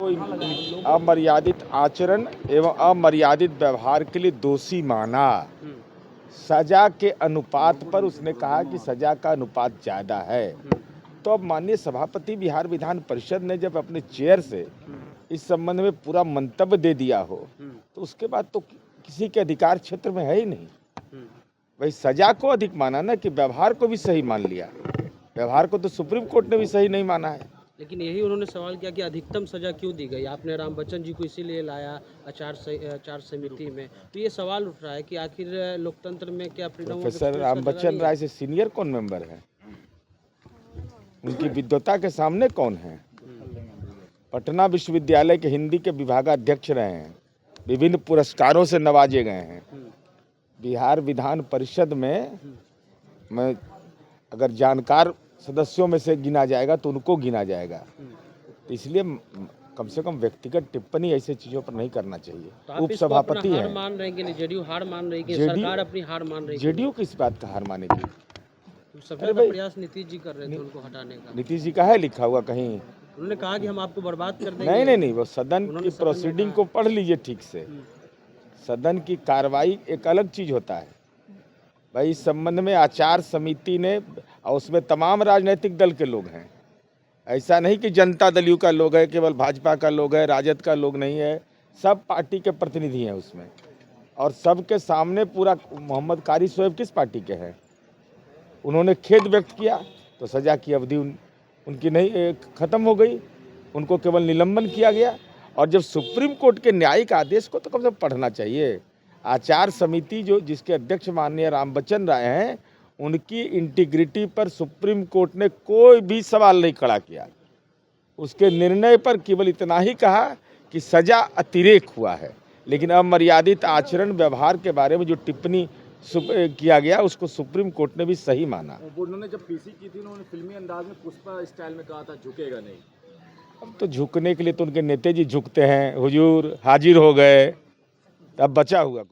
कोई अमर्यादित आचरण एवं अमर्यादित व्यवहार के लिए दोषी माना। सजा के अनुपात पर उसने कहा कि सजा का अनुपात ज्यादा है। तो अब माननीय सभापति बिहार विधान परिषद ने जब अपने चेयर से इस संबंध में पूरा मंतव्य दे दिया हो तो उसके बाद तो किसी के अधिकार क्षेत्र में है ही नहीं। भाई सजा को अधिक माना ना कि व्यवहार को भी सही मान लिया। व्यवहार को तो सुप्रीम कोर्ट ने भी सही नहीं माना है। लेकिन यही उन्होंने सवाल किया कि अधिकतम सजा क्यों दी गई। आपने राम बच्चन जी को इसीलिए लाया आचार समिति में, तो ये सवाल उठ रहा है कि आखिर लोकतंत्र में क्या फ्रीडम। प्रोफेसर राम बच्चन राय से सीनियर कौन मेंबर है? उनकी विद्वता के सामने कौन है? पटना विश्वविद्यालय के हिंदी के विभागाध्यक्ष रहे हैं, विभिन्न पुरस्कारों से नवाजे गए हैं। बिहार विधान परिषद में मैं अगर जानकार सदस्यों में से गिना जाएगा तो उनको गिना जाएगा। तो इसलिए कम से कम व्यक्तिगत टिप्पणी ऐसे चीजों पर नहीं करना चाहिए। तो उपसभापति है, मान रहे हैं कि जेडीयू हार मान रही है, सरकार अपनी हार मान रही है। जेडीयू किस बात का हार मानेगी? सबसे बड़ा प्रयास नीतीश जी कर रहे थे उनको हटाने का। नीतीश जी का है लिखा हुआ कहीं? उन्होंने कहा कि हम आपको बर्बाद कर देंगे। नहीं, वो सदन की प्रोसीडिंग को पढ़ लीजिए ठीक से। सदन की कार्रवाई एक अलग चीज होता है। भाई इस संबंध में आचार समिति ने, और उसमें तमाम राजनीतिक दल के लोग हैं। ऐसा नहीं कि जनता दल यू का लोग है, केवल भाजपा का लोग है, राजद का लोग नहीं है, सब पार्टी के प्रतिनिधि हैं उसमें। और सबके सामने पूरा मोहम्मद कारी शोएब किस पार्टी के हैं? उन्होंने खेद व्यक्त किया तो सजा की अवधि उनकी नहीं खत्म हो गई, उनको केवल निलंबन किया गया। और जब सुप्रीम कोर्ट के न्यायिक आदेश को तो कम से कम पढ़ना चाहिए। आचार समिति जो जिसके अध्यक्ष माननीय राम बच्चन राय हैं, उनकी इंटीग्रिटी पर सुप्रीम कोर्ट ने कोई भी सवाल नहीं खड़ा किया। उसके निर्णय पर केवल इतना ही कहा कि सजा अतिरेक हुआ है, लेकिन अमर्यादित आचरण व्यवहार के बारे में जो टिप्पणी किया गया उसको सुप्रीम कोर्ट ने भी सही माना। उन्होंने जब पीसी की थी उन्होंने फिल्मी अंदाज में पुष्पा स्टाइल में कहा था झुकेगा नहीं। अब तो झुकने के लिए तो उनके नेता जी झुकते हैं, हुजूर हाजिर हो गए, अब बचा हुआ